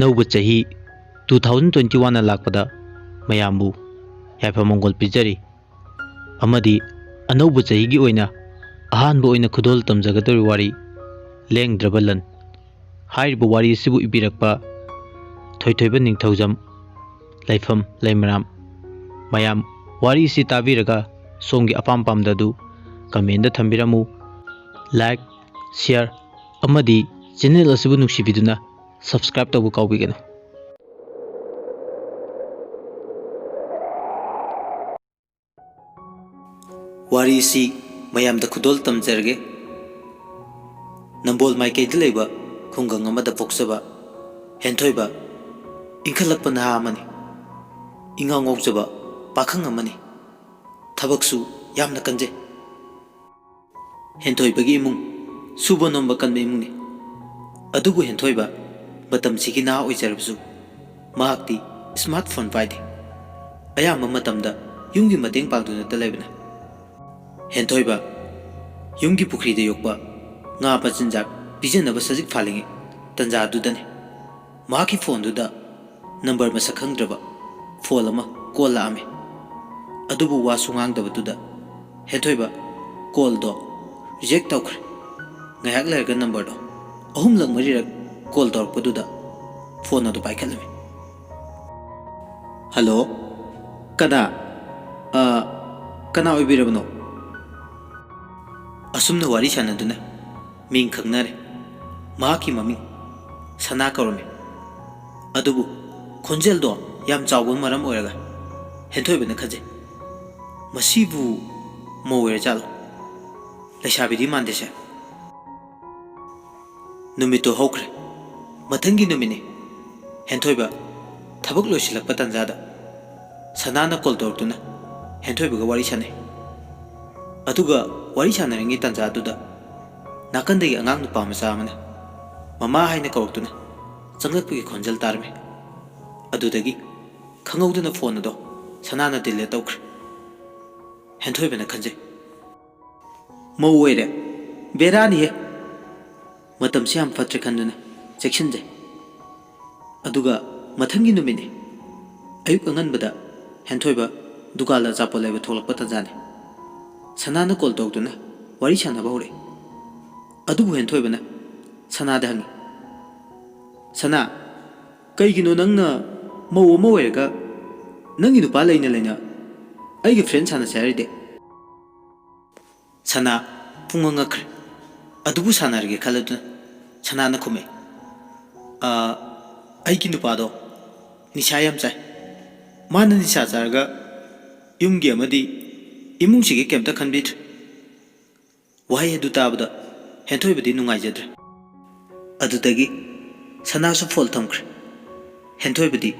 अनौब चाही 2021 लापदा मयामबु याफमंगोल पिजरी अमदी अनौब चाही की ओइना अहानबो ओइना खुदोल तमजगदरी वारी लेंद्रबलन हाइरबो वारी सिबु इबिरकपा थोइथोइब निंगथौजम लाइफम लाइमराम मयाम वारी सि ताबिरगा सोंगी अपाम पामददु कमेंट थंबिरमु लाइक शेयर अमदी चैनल असबु नुक्सिबिदुना सब्सक्राइब तबु काउबिगनु वारी सी मयाम द खुदोल तमजरगे नंबोल माइकैद लेबा खुंगंग अमद पोक्सबा हेंथोइबा इंखलप नहा अमनी इंगांग ओक्जबा पाखंग अमनी थबकसु यामना कंजे हेंथोइबगी इमुंग सुबो नोंबा कन्बे इमुंगनी अदुबु हेंथोइबा मतम सिगी ना ओइजरबसु महाक्ति smartphone पाइदे अयाम मतमदा युंगी मतेंग पांगदुना तलेबना हेंथोइबा युंगी Pukhri they योकबा nga pachinjak pijenaba sajik phalinge tanja dudane maki phone duda number ma sakhangdraba phone ama call laame adubu wa sungang daba duda heithoiba call do reject tawkhre ngayak lerga number do ahum lang mari rak call torpa duda phone adu paikhalame hello kada kana oibirabno asumna wari sanaduna मींग खंगनरे माकी ममी सना करोमे अदुबु खोंजेल दो याम चावगन मरम ओरगा हेंथोइबने खजे मसीबु मोवेर चालो लेशाबिदी मानदेसे नुमितो होख्रे मथंगी नुमिने हेंथोइबा थबक लोसिलक पतंजादा सनाना कॉल तोरतुना हेंथोइबगा वारी साने अदुगा वारी सानरंगी तंजादुदा नाकंदगी अंगांग नुपा मचा अमना ममा हाइना कौरक्तुना चंगलकपगी खोंजल तारमे अदुदगी खंगौदुना फोन अदो सनाना डिलीट तौख्रे हेंथोइबना खंजे मौ ओइरे बेरानी हे मतम से हम फत्रे खंदुना चेक्शनजे अदुगा मथंगी नुमिने अयुक अंगनबदा हेंथोइबा दुकाला चापो लेबे थोलकपा तजाने सनाना कॉल तौदुना वारी सानबा हौरे अदुबु हेंथोइबना सनादा हंगी सना कईगिनो नंगना मौ अमा ओइरगा नंगी नुपा लैना लैना अइगे फ्रेंड सानसे हारिदे सना पुंग ngakre अदुबु सानारगे खलदुना सनाना खुमे अइगी नुपादो निशा याम चाय माना निशा चारगा युमगी अमदी इमुंगसिगे केमता खनबिद्रे वाहै अदु ताबदा हेंथोइबदी नुंगाइजद्रे अदुदगी सनासु फोल थमख्रे हेंथोइबदी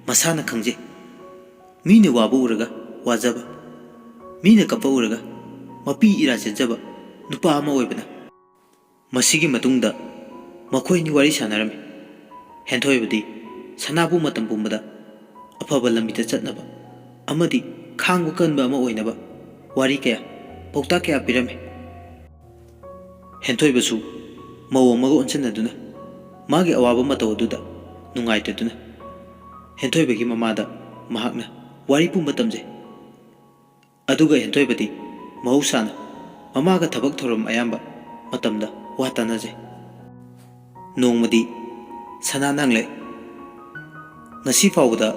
मसाना खंजे मीने वाबु उरगा वाजबा मीने कपा उरगा मपी इराजजबा नुपा अमा ओइबना मसिगी मतुंगदा मखोइनी वारी सानरमे हेंथोइबदी सनाबु मतम पुंबदा अफबा लंबिदा चतनबा अमदी खांगबु कनबा अमा ओइनबा वारी कया पौता कया पिरमे हेंथोइबसु मौ अमगा ओनसनदुना मागी अवाबा मतौ अदुदा नुंगाइतदुना हेंथोइबगी ममादा महाकना वारी पुंबा तमजे अदुगा हेंथोइबदी महौसाना ममागा थबक थोरम अयाम्बा मतमदा वा तानाजे नोंमदी सना नांगले ngasi फावदा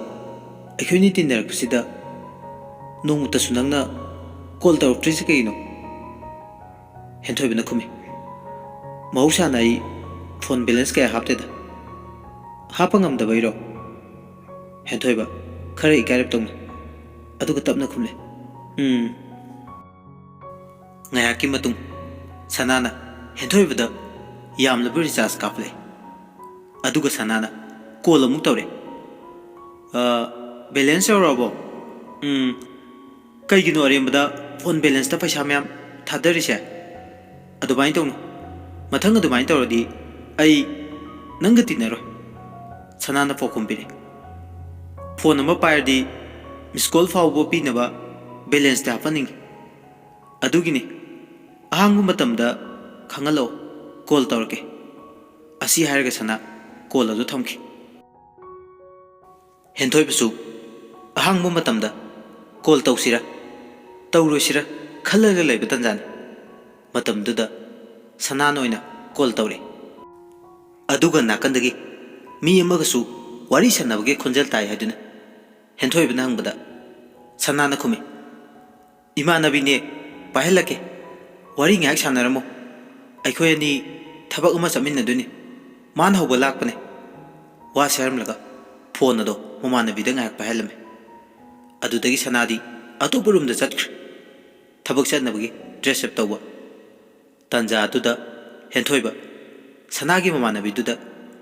अखोइनी तिनरकसिदा नोंमुतसु नंगना कॉल तौरक्ट्रिसे कइनो हेंथोइबना खुमे महौसाना फोन बैलेंस क्या हापतेदा हापंगमदबैरो हेंथोइबा खरे इकायरब तौना अदुगा तपना खुमले ngayak matung sanana हेंथोइबदा यामलबु रिचार्ज कापले अदुगा सनाना कॉल अमुक तौरे बैलेंस यौरबो कईगिनो अरेमबदा फोन बैलेंस ता पैसा मैम थादरिसे अदुबाइन तौनु मथंग अदुबाइन तौरदी अई नंग तिनरो सनाना पोकुम्बिरे फोन अमा पायरदी मिस कॉल फावबो पीनबा बैलेंस ता हापनिंग अदुगिनी अहांगु मतमदा खंगलो कॉल तौरके असी हायरगा सना कॉल अदु थमखि ꯍꯦꯟꯊꯣꯏꯕꯁꯨ ꯑꯍꯥꯡꯕ ꯃꯇꯝꯗ ꯀꯣꯜ ꯇꯧꯁꯤꯔꯥ ꯇꯧꯔꯣꯏꯁꯤꯔꯥ ꯈꯜꯂꯒ ꯂꯩꯕ ꯇꯟꯖꯥꯅꯤ ꯃꯇꯝꯗꯨꯗ ꯁꯅꯥꯅ ꯑꯣꯏꯅ ꯀꯣꯜ ꯇꯧꯔꯦ ꯑꯗꯨꯒ ꯅꯥꯀꯟꯗꯒꯤ ꯃꯤ ꯑꯃꯒꯁꯨ ꯋꯥꯔꯤ ꯁꯥꯟꯅꯕꯒꯤ ꯈꯣꯟꯖꯦꯜ ꯇꯥꯏ ꯍꯥꯏꯗꯨꯅ ꯍꯦꯟꯊꯣꯏꯕꯅ ꯍꯪꯕꯗ ꯁꯅꯥꯅ ꯈꯨꯝꯃꯤ ꯏꯃꯥꯟꯅꯕꯤꯅꯦ ꯄꯥꯏꯍꯜꯂꯛꯀꯦ ꯋꯥꯔꯤ ꯉꯥꯏꯍꯥꯛ ꯁꯥꯟꯅꯔꯝꯃꯣ ꯑꯩꯈꯣꯏ ꯑꯅꯤ ꯊꯕꯛ ꯑꯃ ꯆꯠꯃꯤꯟꯅꯗꯣꯏꯅꯤ ꯃꯥꯅ ꯍꯧꯕ ꯂꯥꯛꯄꯅꯦ ꯋꯥꯁꯦ ꯍꯥꯏꯔꯝꯂꯒ ꯐꯣꯟ ꯑꯗꯣ ꯃꯃꯥꯟꯅꯕꯤꯗ ꯉꯥꯏꯍꯥꯛ ꯄꯥꯏꯍꯜꯂꯝꯃꯤ ꯑꯗꯨꯗꯒꯤ ꯁꯅꯥꯗꯤ ꯑꯇꯣꯞꯄ ꯔꯨꯝꯗ ꯆꯠꯈ꯭ꯔꯦ ꯊꯕꯛ ꯆꯠꯅꯕꯒꯤ ꯗ꯭ꯔꯦꯁ ꯑꯞ ꯇꯧꯕ ꯇꯥꯟꯖꯥ ꯑꯗꯨꯗ ꯍꯦꯟꯊꯣꯏꯕ ꯁꯅꯥꯒꯤ ꯃꯃꯥꯟꯅꯕꯤꯗꯨꯗ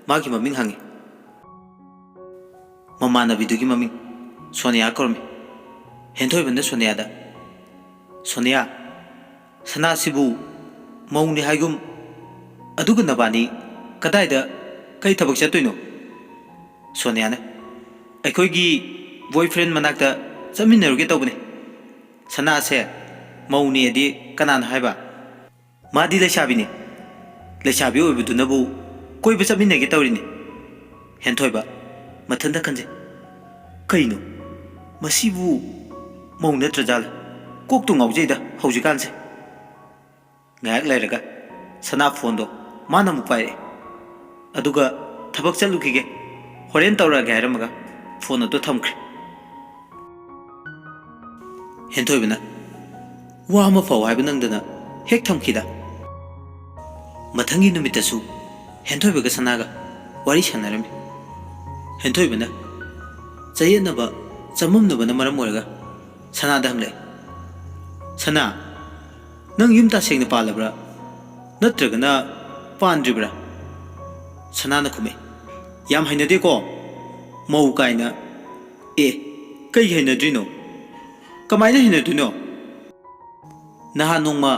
ꯃꯥꯒꯤ ꯃꯃꯤꯡ ꯍꯪꯉꯤ ꯃꯃꯥꯟꯅꯕꯤꯗꯨꯒꯤ ꯃꯃꯤꯡ ꯁꯣꯅꯤꯌꯥ ꯀꯧꯔꯝꯃꯤ ꯍꯦꯟꯊꯣꯏꯕꯅ ꯁꯣꯅꯤꯌꯥꯗ ꯁꯣꯅꯤꯌꯥ ꯁꯅꯥꯁꯤꯕꯨ ꯃꯧꯅꯤ ꯍꯥꯏꯒꯨꯝ ꯑꯗꯨꯒ ꯅꯕꯥꯅꯤ ꯀꯗꯥꯏꯗ ꯀꯩ ꯊꯕꯛ ꯆꯠꯇꯣꯏꯅꯣ ꯁꯣꯅꯤꯌꯥꯅ ꯑꯩꯈꯣꯏꯒꯤ ꯕꯣꯏꯐ꯭ꯔꯦꯟ ꯃꯅꯥꯛꯇ ꯆꯠꯃꯤꯟꯅꯔꯨꯒꯦ ꯇꯧꯕꯅꯤ ꯁꯅꯥꯁꯦ ꯃꯧꯅꯦꯗꯤ ꯀꯅꯥꯅ ꯍꯥꯏꯕ ꯃꯥꯗꯤ ꯂꯩꯁꯥꯕꯤꯅꯤ ꯂꯩꯁꯥꯕꯤ ꯑꯣꯏꯕꯗꯨꯅꯕꯨ ꯀꯣꯏꯕ ꯆꯠꯃꯤꯟꯅꯒꯦ ꯇꯧꯔꯤꯅꯤ ꯍꯦꯟꯊꯣꯏꯕ ꯃꯊꯟꯇ ꯈꯟꯖꯩ ꯀꯩꯅꯣ ꯃꯁꯤꯕꯨ ꯃꯧ ꯅꯠꯇ꯭ꯔꯖꯥꯠꯂ ꯀꯣꯛꯇꯨ ꯉꯥꯎꯖꯩꯗ ꯍꯧꯖꯤꯛꯀꯥꯟꯁꯦ ꯉꯥꯏꯍꯥꯛ ꯂꯩꯔꯒ ꯁꯅꯥ ꯐꯣꯟꯗꯣ ꯃꯥꯅ ꯑꯃꯨꯛ ꯄꯥꯏꯔꯛꯑꯦ ꯑꯗꯨꯒ ꯊꯕꯛ ꯆꯠꯂꯨꯈꯤꯒꯦ ꯍꯣꯔꯦꯟ ꯇꯧꯔꯛꯑꯒꯦ ꯍꯥꯏꯔꯝꯃꯒ ꯐꯣꯟ ꯑꯗꯨ ꯊꯝꯈ꯭ꯔꯦ ꯍꯦꯟꯊꯣꯏꯕꯅ ꯋꯥ ꯑꯃ ꯐꯥꯎ ꯍꯥꯏꯕ ꯅꯪꯗꯅ ꯍꯦꯛ ꯊꯝꯈꯤꯗ ꯃꯊꯪꯒꯤ ꯅꯨꯃꯤꯠꯇꯁꯨ ꯍꯦꯟꯊꯣꯏꯕꯒ ꯁꯅꯥꯒ ꯋꯥꯔꯤ ꯁꯥꯟꯅꯔꯝꯃꯤ ꯍꯦꯟꯊꯣꯏꯕꯅ ꯆꯌꯦꯠꯅꯕ ꯆꯃꯝꯅꯕꯅ ꯃꯔꯝ ꯑꯣꯏꯔꯒ ꯁꯅꯥꯗ ꯍꯪꯂꯛꯑꯦ ꯁꯅꯥ ꯅꯪ ꯌꯨꯝ ꯇꯁꯦꯡꯅ ꯄꯥꯜꯂꯕ꯭ꯔꯥ ꯅꯠꯇ꯭ꯔꯒꯅ ꯄꯥꯟꯗ꯭ꯔꯤꯕ꯭ꯔꯥ ꯁꯅꯥꯅ ꯈꯨꯝꯃꯦ ꯌꯥꯝ ꯍꯩꯅꯗꯦꯀꯣ ꯃꯧ ꯀꯥꯏꯅ ꯑꯦ ꯀꯩ ꯍꯩꯅꯗ꯭ꯔꯤꯅꯣ ꯀꯃꯥꯏꯅ ꯍꯩꯅꯗꯣꯏꯅꯣ ꯅꯍꯥꯟ ꯅꯣꯡꯃ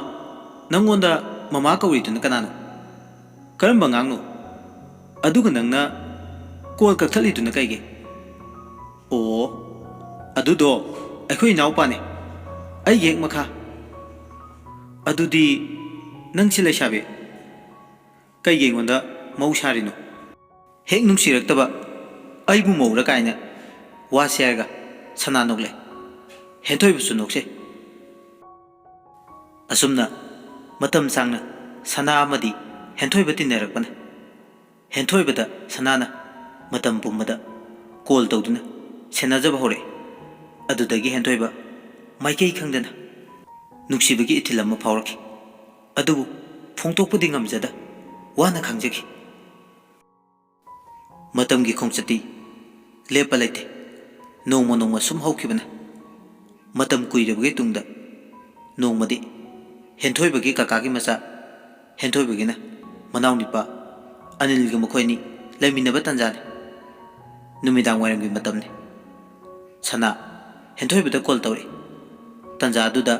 ꯅꯪꯉꯣꯟꯗ ꯃꯃꯥ ꯀꯧꯔꯤꯗꯨꯅ ꯀꯅꯥꯅꯣ ꯀꯔꯝꯕ ꯑꯉꯥꯡꯅꯣ ꯑꯗꯨꯒ ꯅꯪꯅ ꯀꯣꯜ ꯀꯛꯊꯠꯂꯤꯗꯨꯅ ꯀꯩꯒꯤ ꯑꯣ ꯑꯗꯨꯗꯣ ꯑꯩꯈꯣꯏ ꯏꯅꯥꯎꯄꯥꯅꯦ ꯑꯩꯒꯤ ꯍꯦꯛ ꯃꯈꯥ ꯑꯗꯨꯗꯤ ꯅꯪꯁꯤ ꯂꯩꯁꯥꯕꯤ ꯀꯩꯒꯤ ꯑꯩꯉꯣꯟꯗ ꯃꯧ ꯁꯥꯔꯤꯅꯣ ꯍꯦꯛ ꯅꯨꯡꯁꯤꯔꯛꯇꯕ ꯑꯩꯕꯨ ꯃꯧꯔ ꯀꯥꯏꯅ ꯋꯥꯁꯦ ꯍꯥꯏꯔꯒ ꯁꯅꯥ ꯅꯣꯛꯂꯦ ꯍꯦꯟꯊꯣꯏꯕꯁꯨ ꯅꯣꯛꯆꯩ ꯑꯁꯨꯝꯅ ꯃꯇꯝ ꯁꯥꯡꯅ ꯁꯅꯥ ꯑꯃꯗꯤ ꯍꯦꯟꯊꯣꯏꯕ ꯇꯤꯟꯅꯔꯛꯄꯅꯤ ꯍꯦꯟꯊꯣꯏꯕꯗ ꯁꯅꯥꯅ ꯃꯇꯝ ꯄꯨꯝꯕꯗ ꯀꯣꯜ ꯇꯧꯗꯨꯅ ꯁꯦꯟꯅꯖꯕ ꯍꯧꯔꯛꯏ ꯑꯗꯨꯗꯒꯤ ꯍꯦꯟꯊꯣꯏꯕ ꯃꯥꯏꯀꯩ ꯈꯪꯗꯅ ꯅꯨꯡꯁꯤꯕꯒꯤ ꯏꯊꯤꯜ ꯑꯃ ꯐꯥꯎꯔꯛꯈꯤ ꯑꯗꯨꯕꯨ ꯐꯣꯡꯗꯣꯛꯄꯗꯤ ꯉꯝꯖꯗ ꯋꯥꯅ ꯈꯪꯖꯈꯤ ꯃꯇꯝꯒꯤ ꯈꯣꯡꯆꯠꯇꯤ ꯂꯦꯞꯄ ꯂꯩꯇꯦ ꯅꯣꯡꯃ ꯅꯣꯡꯃ ꯁꯨꯝ ꯍꯧꯈꯤꯕꯅ ꯃꯇꯝ ꯀꯨꯏꯔꯕꯒꯤ ꯇꯨꯡꯗ ꯅꯣꯡꯃꯗꯤ ꯍꯦꯟꯊꯣꯏꯕꯒꯤ ꯀꯀꯥꯒꯤ ꯃꯆꯥ ꯍꯦꯟꯊꯣꯏꯕꯒꯤꯅ ꯃꯅꯥꯎꯅꯤꯄꯥ ꯑꯅꯤꯜꯒ ꯃꯈꯣꯏ ꯑꯅꯤ ꯂꯩꯃꯤꯟꯅꯕ ꯇꯟꯖꯥꯅꯤ ꯅꯨꯃꯤꯗꯥꯡ ꯋꯥꯏꯔꯝꯒꯤ ꯃꯇꯝꯅꯤ ꯁꯅꯥ ꯍꯦꯟꯊꯣꯏꯕꯗ ꯀꯣꯜ ꯇꯧꯔꯛꯏ ꯇꯟꯖꯥ ꯑꯗꯨꯗ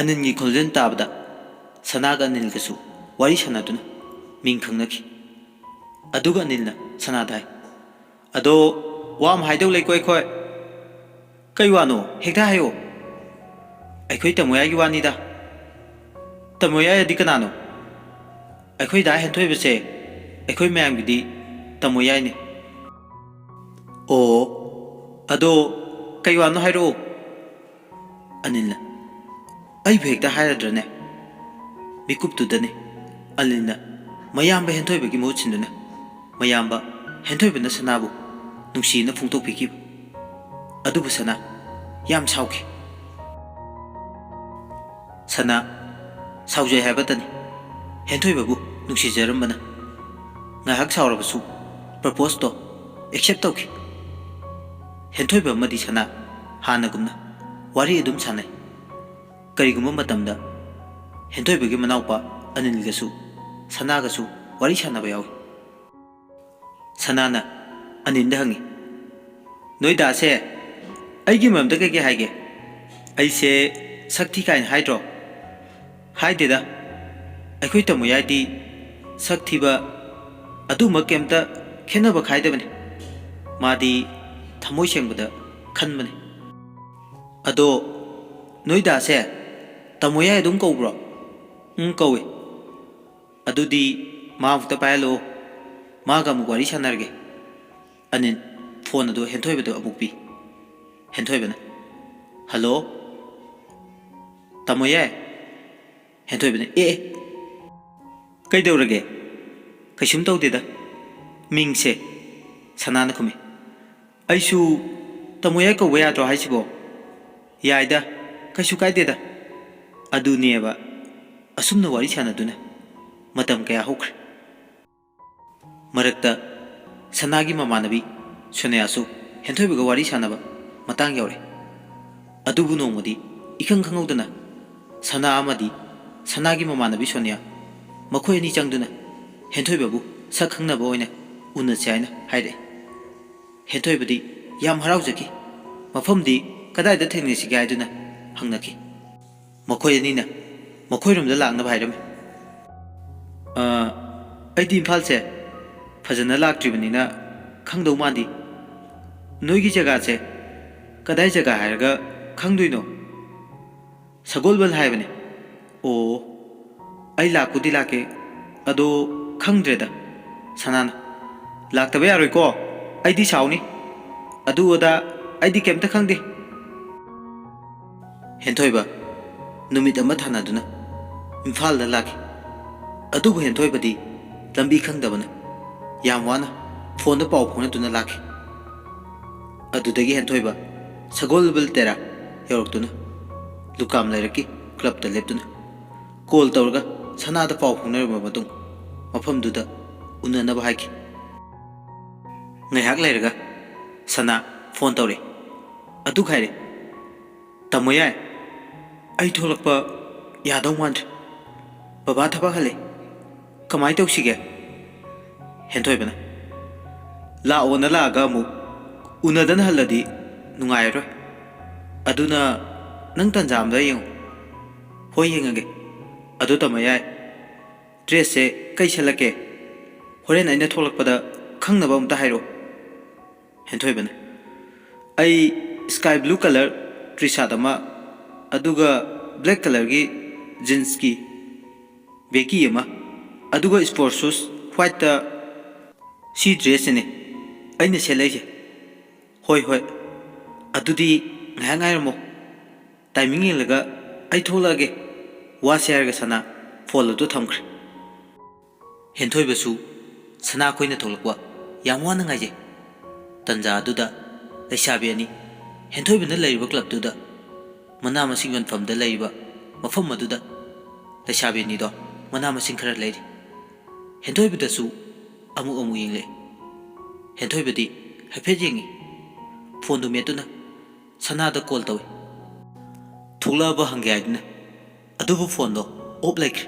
ꯑꯅꯤꯜꯒꯤ ꯈꯣꯟꯖꯦꯜ ꯇꯥꯕꯗ ꯁꯅꯥꯒ ꯑꯅꯤꯜꯒꯁꯨ ꯋꯥꯔꯤ ꯁꯥꯟꯅꯗꯨꯅ ꯃꯤꯡ ꯈꯪꯅꯈꯤ ꯑꯗꯨꯒ ꯑꯅꯤꯜꯅ ꯁꯅꯥꯗ ꯍꯥꯏ ꯑꯗꯣ ꯋꯥ ꯑꯃ ꯍꯥꯏꯗꯧ ꯂꯩꯀꯣ ꯑꯩꯈꯣꯏ ꯀꯩ ꯋꯥꯅꯣ ꯍꯦꯛꯇ ꯍꯥꯏꯌꯣ ꯑꯩꯈꯣꯏ ꯇꯃꯣꯌꯥꯏꯒꯤ ꯋꯥꯅꯤꯗ ꯇꯃꯣꯌꯥꯏ ꯑꯗꯤ ꯀꯅꯥꯅꯣ ꯑꯩꯈꯣꯏ ꯗꯥ ꯍꯦꯟꯊꯣꯏꯕꯁꯦ ꯑꯩꯈꯣꯏ ꯃꯌꯥꯝꯒꯤꯗꯤ ꯇꯃꯣꯌꯥꯏꯅꯤ ꯑꯣ ꯑꯗꯣ ꯀꯩ ꯋꯥꯅꯣ ꯍꯥꯏꯔꯛꯑꯣ ꯑꯅꯤꯜꯅ ꯑꯩꯕꯨ ꯍꯦꯛꯇ ꯍꯥꯏꯔꯗ꯭ꯔꯅꯦ ꯃꯤꯀꯨꯞꯇꯨꯗꯅꯤ ꯑꯅꯤꯜꯅ ꯃꯌꯥꯝꯕ ꯍꯦꯟꯊꯣꯏꯕꯒꯤ ꯃꯍꯨꯠ ꯁꯤꯟꯗꯨꯅ ꯃꯌꯥꯝꯕ ꯍꯦꯟꯊꯣꯏꯕꯅ ꯁꯅꯥꯕꯨ ꯅꯨꯡꯁꯤꯅ ꯐꯣꯡꯗꯣꯛꯄꯤꯈꯤꯕ ꯑꯗꯨꯕꯨ ꯁꯅꯥ ꯌꯥꯝ ꯁꯥꯎꯈꯤ ꯁꯅꯥ ꯁꯥꯎꯖꯩ ꯍꯥꯏꯕꯇꯅꯤ ꯍꯦꯟꯊꯣꯏꯕꯕꯨ ꯅꯨꯡꯁꯤꯖꯔꯝꯕꯅ ꯉꯥꯏꯍꯥꯛ ꯁꯥꯎꯔꯕꯁꯨ ꯄ꯭ꯔꯄꯣꯁꯇꯣ ꯑꯦꯛꯁꯦꯞ ꯇꯧꯈꯤ ꯍꯦꯟꯊꯣꯏꯕ ꯑꯃꯗꯤ ꯁꯅꯥ ꯍꯥꯟꯅꯒꯨꯝꯅ ꯋꯥꯔꯤ ꯑꯗꯨꯝ ꯁꯥꯟꯅꯩ ꯀꯔꯤꯒꯨꯝꯕ ꯃꯇꯝꯗ ꯍꯦꯟꯊꯣꯏꯕꯒꯤ ꯃꯅꯥꯎꯄꯥ ꯑꯅꯤꯜꯒꯁꯨ ꯁꯅꯥꯒꯁꯨ ꯋꯥꯔꯤ ꯁꯥꯟꯅꯕ ꯌꯥꯎꯏ ꯁꯅꯥꯅ ꯑꯅꯤꯜꯗ ꯍꯪꯉꯤ ꯅꯣꯏ ꯗꯥꯁꯦ ꯑꯩꯒꯤ ꯃꯔꯝꯗ ꯀꯩꯀꯩ ꯍꯥꯏꯒꯦ ꯑꯩꯁꯦ ꯁꯛꯊꯤ ꯀꯥꯏꯅ ꯍꯥꯏꯗ꯭ꯔꯣ ꯍꯥꯏꯗꯦꯗ ꯑꯩꯈꯣꯏ ꯇꯃꯣꯌꯥꯏꯗꯤ ꯁꯛ ꯊꯤꯕ ꯑꯗꯨꯃꯛ ꯀꯩꯝꯇ ꯈꯦꯠꯅꯕ ꯈꯥꯏꯗꯕꯅꯤ ꯃꯥꯗꯤ ꯊꯃꯣꯏ ꯁꯦꯡꯕꯗ ꯈꯟꯕꯅꯤ ꯑꯗꯣ ꯅꯣꯏ ꯗꯥꯁꯦ ꯇꯃꯣꯌꯥꯏ ꯑꯗꯨꯝ ꯀꯧꯕ꯭ꯔꯣ ꯀꯧꯏ ꯑꯗꯨꯗꯤ ꯃꯥ ꯑꯃꯨꯛꯇ ꯄꯥꯏꯍꯜꯂꯛꯑꯣ ꯃꯥꯒ ꯑꯃꯨꯛ ꯋꯥꯔꯤ ꯁꯥꯟꯅꯔꯒꯦ ꯑꯅꯤꯜ ꯐꯣꯟ ꯑꯗꯨ ꯍꯦꯟꯊꯣꯏꯕꯗ ꯑꯃꯨꯛ ꯄꯤ ꯍꯦꯟꯊꯣꯏꯕꯅ ꯍꯜꯂꯣ ꯇꯥꯃꯣ ꯌꯥꯏ ꯍꯦꯟꯊꯣꯏꯕꯅ ꯑꯦ ꯀꯩꯗꯧꯔꯒꯦ ꯀꯩꯁꯨꯝ ꯇꯧꯗꯦꯗ ꯃꯤꯡꯁꯦ ꯁꯅꯥꯅ ꯈꯨꯝꯃꯤ ꯑꯩꯁꯨ ꯇꯥꯃꯣ ꯌꯥꯏ ꯀꯧꯕ ꯌꯥꯗ꯭ꯔꯣ ꯍꯥꯏꯁꯤꯕꯣ ꯌꯥꯏꯗ ꯀꯩꯁꯨ ꯀꯥꯏꯗꯦꯗ ꯑꯗꯨꯅꯦꯕ ꯑꯁꯨꯝꯅ ꯋꯥꯔꯤ ꯁꯥꯟꯅꯗꯨꯅ ꯃꯇꯝ ꯀꯌꯥ ꯍꯧꯈ꯭ꯔꯦ ꯃꯔꯛꯇ ꯁꯅꯥꯒꯤ ꯃꯃꯥꯟꯅꯕꯤ ꯁꯣꯅꯤꯌꯥꯁꯨ ꯍꯦꯟꯊꯣꯏꯕꯒ ꯋꯥꯔꯤ ꯁꯥꯟꯅꯕ ꯃꯇꯥꯡ ꯌꯧꯔꯦ ꯑꯗꯨꯕꯨ ꯅꯣꯡꯃꯗꯤ ꯏꯈꯪ ꯈꯪꯍꯧꯗꯅ ꯁꯅꯥ ꯑꯃꯗꯤ ꯁꯅꯥꯒꯤ ꯃꯃꯥꯟꯅꯕꯤ ꯁꯣꯅꯤꯌꯥ ꯃꯈꯣꯏ ꯑꯅꯤ ꯆꯪꯗꯨꯅ ꯍꯦꯟꯊꯣꯏꯕꯕꯨ ꯁꯛ ꯈꯪꯅꯕ ꯑꯣꯏꯅ ꯎꯅꯁꯤ ꯍꯥꯏꯅ ꯍꯥꯏꯔꯛꯑꯦ ꯍꯦꯟꯊꯣꯏꯕꯗꯤ ꯌꯥꯝ ꯍꯔꯥꯎꯖꯈꯤ ꯃꯐꯝꯗꯤ ꯀꯗꯥꯏꯗ ꯊꯦꯡꯅꯁꯤꯒꯦ ꯍꯥꯏꯗꯨꯅ ꯍꯪꯅꯈꯤ ꯃꯈꯣꯏ ꯑꯅꯤꯅ ꯃꯈꯣꯏꯔꯣꯝꯗ ꯂꯥꯛꯅꯕ ꯍꯥꯏꯔꯝꯃꯤ ꯑꯩꯗꯤ ꯏꯝꯐꯥꯜꯁꯦ ꯐꯖꯅ ꯂꯥꯛꯇ꯭ꯔꯤꯕꯅꯤꯅ ꯈꯪꯗꯧ ꯃꯥꯟꯗꯤ ꯅꯣꯏꯒꯤ ꯖꯒꯥꯁꯦ ꯀꯗꯥꯏ ꯖꯒꯥ ꯍꯥꯏꯔꯒ ꯈꯪꯗꯣꯏꯅꯣ ꯁꯒꯣꯜꯕꯜ ꯍꯥꯏꯕꯅꯦ ꯑꯣ ꯑꯩ ꯂꯥꯛꯄꯨꯗꯤ ꯂꯥꯛꯀꯦ ꯑꯗꯣ ꯈꯪꯗ꯭ꯔꯦꯗ ꯁꯅꯥꯅ ꯂꯥꯛꯇꯕ ꯌꯥꯔꯣꯏꯀꯣ ꯑꯩꯗꯤ ꯁꯥꯎꯅꯤ ꯑꯗꯨ ꯑꯗꯥ ꯑꯩꯗꯤ ꯀꯩꯝꯇ ꯈꯪꯗꯦ ꯍꯦꯟꯊꯣꯏꯕ ꯅꯨꯃꯤꯠ ꯑꯃ ꯊꯥꯅꯗꯨꯅ ꯏꯝꯐꯥꯜꯗ ꯂꯥꯛꯈꯤ ꯑꯗꯨꯕꯨ ꯍꯦꯟꯊꯣꯏꯕꯗꯤ ꯂꯝꯕꯤ ꯈꯪꯗꯕꯅ ꯌꯥꯝ ꯋꯥꯅ ꯐꯣꯟꯗ ꯄꯥꯎ ꯐꯥꯎꯅꯗꯨꯅ ꯂꯥꯛꯈꯤ ꯑꯗꯨꯗꯒꯤ ꯍꯦꯟꯊꯣꯏꯕ ꯁꯒꯣꯜꯕꯜ ꯇꯦꯔꯥ ꯌꯧꯔꯛꯇꯨꯅ ꯂꯨꯀꯥꯝ ꯂꯩꯔꯛꯀꯤ ꯀ꯭ꯂꯕꯇ ꯂꯦꯞꯇꯨꯅ ꯀꯣꯜ ꯇꯧꯔꯒ ꯁꯅꯥꯗ ꯄꯥꯎ ꯐꯥꯎꯅꯔꯕ ꯃꯇꯨꯡ ꯃꯐꯝꯗꯨꯗ ꯎꯅꯅꯕ ꯍꯥꯏꯈꯤ ꯉꯥꯏꯍꯥꯛ ꯂꯩꯔꯒ ꯁꯅꯥ ꯐꯣꯟ ꯇꯧꯔꯦ ꯑꯗꯨ ꯍꯥꯏꯔꯦ ꯇꯥꯃꯣ ꯌꯥꯏ ꯑꯩ ꯊꯣꯛꯂꯛꯄ ꯌꯥꯗꯧ ꯃꯥꯟꯗ꯭ꯔꯦ ꯕꯕꯥ ꯊꯕꯛ ꯍꯜꯂꯦ ꯀꯃꯥꯏꯅ ꯇꯧꯁꯤꯒꯦ ꯍꯦꯟꯊꯣꯏꯕꯅ ꯂꯥꯛꯑꯣꯅ ꯂꯥꯛꯑꯒ ꯑꯃꯨꯛ ꯎꯅꯗꯅ ꯍꯜꯂꯗꯤ ꯅꯨꯡꯉꯥꯏꯔꯔꯣꯏ ꯑꯗꯨꯅ ꯅꯪ ꯇꯟꯖꯥ ꯑꯝꯗ ꯌꯦꯡꯉꯨ ꯍꯣꯏ ꯌꯦꯡꯉꯒꯦ ꯑꯗꯨ ꯇꯥꯃꯣ ꯌꯥꯏ ꯗ꯭ꯔꯦꯁꯁꯦ ꯀꯩ ꯁꯦꯠꯂꯛꯀꯦ ꯍꯣꯔꯦꯟ ꯑꯩꯅ ꯊꯣꯛꯂꯛꯄꯗ ꯈꯪꯅꯕ ꯑꯝꯇ ꯍꯥꯏꯔꯛꯑꯣ ꯍꯦꯟꯊꯣꯏꯕꯅ ꯑꯩ sky blue colour T shirt ꯑꯃ ꯑꯗꯨꯒ ꯕ꯭ꯂꯦꯛ ꯀꯂꯔꯒꯤ ꯖꯤꯟꯁꯀꯤ ꯕꯦꯀꯤ ꯑꯃ ꯑꯗꯨꯒ ꯁ꯭ꯄꯣꯔꯠ ꯁꯨꯁ ꯋꯥꯏꯠꯇ ꯁꯤ ꯗ꯭ꯔꯦꯁꯁꯤꯅꯦ ꯑꯩꯅ ꯁꯦꯠꯂꯛꯏꯁꯦ ꯍꯣꯏ ꯍꯣꯏ ꯑꯗꯨꯗꯤ ꯉꯥꯏꯍꯥꯛ ꯉꯥꯏꯔꯝꯃꯣ ꯇꯥꯏꯃꯤꯡ ꯌꯦꯡꯂꯒ ꯑꯩ ꯊꯣꯛꯂꯛꯑꯒꯦ ꯋꯥꯁꯦ ꯍꯥꯏꯔꯒ ꯁꯅꯥ ꯐꯣꯟ ꯑꯗꯨ ꯊꯝꯈ꯭ꯔꯦ ꯍꯦꯟꯊꯣꯏꯕꯁꯨ ꯁꯅꯥ ꯈꯣꯏꯅ ꯊꯣꯛꯂꯛꯄ ꯌꯥꯝ ꯋꯥꯅ ꯉꯥꯏꯖꯩ ꯇꯟꯖꯥ ꯑꯗꯨꯗ ꯂꯩꯁꯥꯕꯤ ꯑꯅꯤ ꯍꯦꯟꯊꯣꯏꯕꯅ ꯂꯩꯔꯤꯕ ꯀ꯭ꯂꯕꯇꯨꯗ ꯃꯅꯥ ꯃꯁꯤꯡ ꯌꯣꯟꯐꯝꯗ ꯂꯩꯔꯤꯕ ꯃꯐꯝ ꯑꯗꯨꯗ ꯂꯩꯁꯥꯕꯤ ꯑꯅꯤꯗꯣ ꯃꯅꯥ ꯃꯁꯤꯡ ꯈꯔ ꯂꯩꯔꯤ ꯍꯦꯟꯊꯣꯏꯕꯗꯁꯨ ꯑꯃꯨꯛ ꯌꯦꯡꯂꯛꯑꯦ ꯍꯦꯟꯊꯣꯏꯕꯗꯤ ꯍꯥꯏꯐꯦꯠ ꯌꯦꯡꯉꯤ ꯐꯣꯟꯗꯨ ꯃꯦꯠꯇꯨꯅ ꯁꯅꯥꯗ ꯀꯣꯜ ꯇꯧꯏ ꯊꯣꯛꯂꯛꯑꯕ ꯍꯪꯒꯦ ꯍꯥꯏꯗꯨꯅ ꯑꯗꯨꯕꯨ ꯐꯣꯟꯗꯣ ꯑꯣꯞ ꯂꯩꯈ꯭ꯔꯦ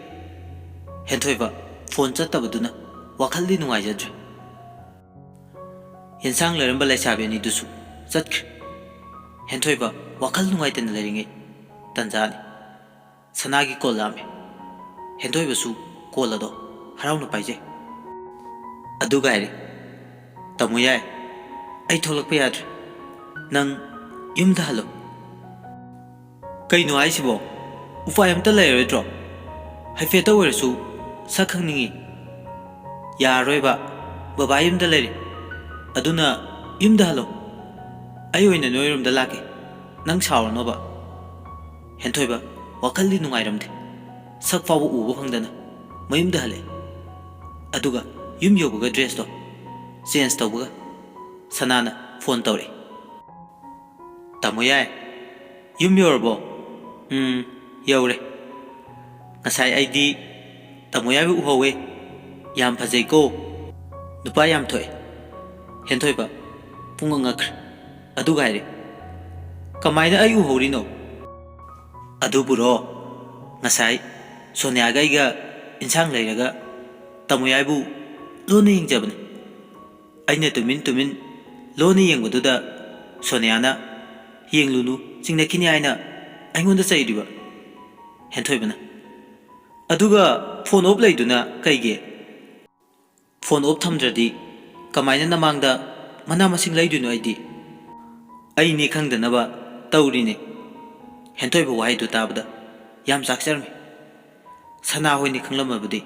ꯍꯦꯟꯊꯣꯏꯕ ꯐꯣꯟ ꯆꯠꯇꯕꯗꯨꯅ ꯋꯥꯈꯜꯗꯤ ꯅꯨꯡꯉꯥꯏꯖꯗ꯭ꯔꯦ ꯌꯦꯟꯁꯥꯡ ꯂꯩꯔꯝꯕ ꯂꯩꯁꯥꯕꯤ ꯑꯅꯤꯗꯨꯁꯨ ꯆꯠꯈ꯭ꯔꯦ ꯍꯦꯟꯊꯣꯏꯕ ꯋꯥꯈꯜ ꯅꯨꯡꯉꯥꯏꯇꯅ ꯂꯩꯔꯤꯉꯩ ꯇꯟꯖꯥꯅꯤ ꯁꯅꯥꯒꯤ ꯀꯣꯜ ꯂꯥꯛꯑꯝꯃꯤ ꯍꯦꯟꯊꯣꯏꯕꯁꯨ ꯀꯣꯜ ꯑꯗꯣ ꯍꯔꯥꯎꯅ ꯄꯥꯏꯖꯩ ꯑꯗꯨꯒ ꯍꯥꯏꯔꯦ ꯇꯥꯃꯣ ꯌꯥꯏ ꯑꯩ ꯊꯣꯛꯂꯛꯄ ꯌꯥꯗ꯭ꯔꯦ ꯅꯪ ꯌꯨꯝꯗ ꯍꯜꯂꯣ ꯀꯩꯅꯣ ꯍꯥꯏꯁꯤꯕꯣ ꯎꯄꯥꯏ ꯑꯝꯇ ꯂꯩꯔꯣꯏꯗ꯭ꯔꯣ ꯍꯥꯏꯐꯦꯠꯇ ꯑꯣꯏꯔꯁꯨ ꯁꯛ ꯈꯪꯅꯤꯡꯉꯤ ꯌꯥꯔꯔꯣꯏꯕ ꯕꯕꯥ ꯌꯨꯝꯗ ꯂꯩꯔꯤ ꯑꯗꯨꯅ ꯌꯨꯝꯗ ꯍꯜꯂꯣ ꯑꯩ ꯑꯣꯏꯅ ꯅꯣꯏꯔꯣꯝꯗ ꯂꯥꯛꯀꯦ ꯅꯪ ꯁꯥꯎꯔꯅꯣꯕ ꯍꯦꯟꯊꯣꯏꯕ ꯋꯥꯈꯜꯗꯤ ꯅꯨꯡꯉꯥꯏꯔꯝꯗꯦ ꯁꯛ ꯐꯥꯎꯕ ꯎꯕ ꯐꯪꯗꯅ ꯃꯌꯨꯝꯗ ꯍꯜꯂꯛꯑꯦ ꯑꯗꯨꯒ ꯌꯨꯝ ꯌꯧꯕꯒ ꯗ꯭ꯔꯦꯁꯇꯣ ꯆꯦꯟꯖ ꯇꯧꯕꯒ ꯁꯅꯥꯅ ꯐꯣꯟ ꯇꯧꯔꯛꯏ ꯇꯥꯃꯣ ꯌꯥꯏ ꯌꯨꯝ ꯌꯧꯔꯕꯣ ꯌꯧꯔꯦ ꯉꯁꯥꯏ ꯑꯩꯗꯤ ꯇꯥꯃꯣ ꯌꯥꯏꯕꯨ ꯎꯍꯧꯋꯦ ꯌꯥꯝ ꯐꯖꯩꯀꯣ ꯅꯨꯄꯥ ꯌꯥꯝ ꯊꯣꯛꯑꯦ ꯍꯦꯟꯊꯣꯏꯕ ꯄꯨꯡꯉꯛ ꯉꯛꯈ꯭ꯔꯦ ꯑꯗꯨꯒ ꯍꯥꯏꯔꯦ ꯀꯃꯥꯏꯅ ꯑꯩ ꯎꯍꯧꯔꯤꯅꯣ ꯑꯗꯨꯕꯨꯔꯣ ꯉꯁꯥꯏ ꯁꯣꯅꯤꯌꯥꯒ ꯑꯩꯒ ꯏꯟꯁꯥꯡ ꯂꯩꯔꯒ ꯇꯥꯃꯣ ꯌꯥꯏꯕꯨ ꯂꯣꯟꯅ ꯌꯦꯡꯖꯕꯅꯤ ꯑꯩꯅ ꯇꯨꯃꯤꯟ ꯇꯨꯃꯤꯟ ꯂꯣꯟꯅ ꯌꯦꯡꯕꯗꯨꯗ ꯁꯣꯅꯤꯌꯥꯅ ꯌꯦꯡꯂꯨꯅꯨ ꯆꯤꯡꯅꯈꯤꯅꯤ ꯍꯥꯏꯅ ꯑꯩꯉꯣꯟꯗ ꯆꯩꯔꯤꯕ ꯍꯦꯟꯊꯣꯏꯕꯅ ꯑꯗꯨꯒ ꯐꯣꯟ ꯑꯣꯐ ꯂꯩꯗꯨꯅ ꯀꯩꯒꯤ ꯐꯣꯟ ꯑꯣꯐ ꯊꯝꯗ꯭ꯔꯗꯤ ꯀꯃꯥꯏꯅ ꯅꯃꯥꯡꯗ ꯃꯅꯥ ꯃꯁꯤꯡ ꯂꯩꯗꯣꯏꯅꯣ ꯑꯩꯅꯤ ꯈꯪꯗꯅꯕ ꯇꯧꯔꯤꯅꯦ ꯍꯦꯟꯊꯣꯏꯕ ꯋꯥꯍꯩꯗꯨ ꯇꯥꯕꯗ ꯌꯥꯝ ꯆꯥꯛꯆꯔꯝꯃꯤ ꯁꯅꯥ ꯍꯣꯏꯅꯤ ꯈꯪꯂꯝꯃꯕꯗꯤ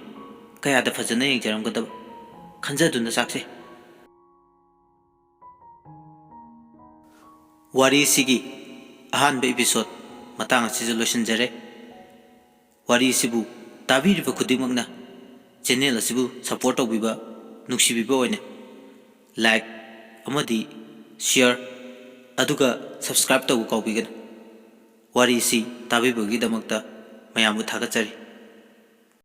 ꯀꯌꯥꯗ ꯐꯖꯅ ꯌꯦꯡꯖꯔꯝꯒꯗꯕ ꯈꯟꯖꯗꯨꯅ ꯆꯥꯛꯆꯩ वारी सिगी अहानब एपिसोड मतंग असिज लोइसिनजरे वारी सिबु ताबीरिबा खुदिमकना चैनल असिबु सपोर्ट तौबिबा नुक्सिबिबा ओइने लाइक अमदी शेयर अदुगा सब्सक्राइब तौबु कौबिगन वारी सि ताबीबगी दमकता मयामबु थागतचरी।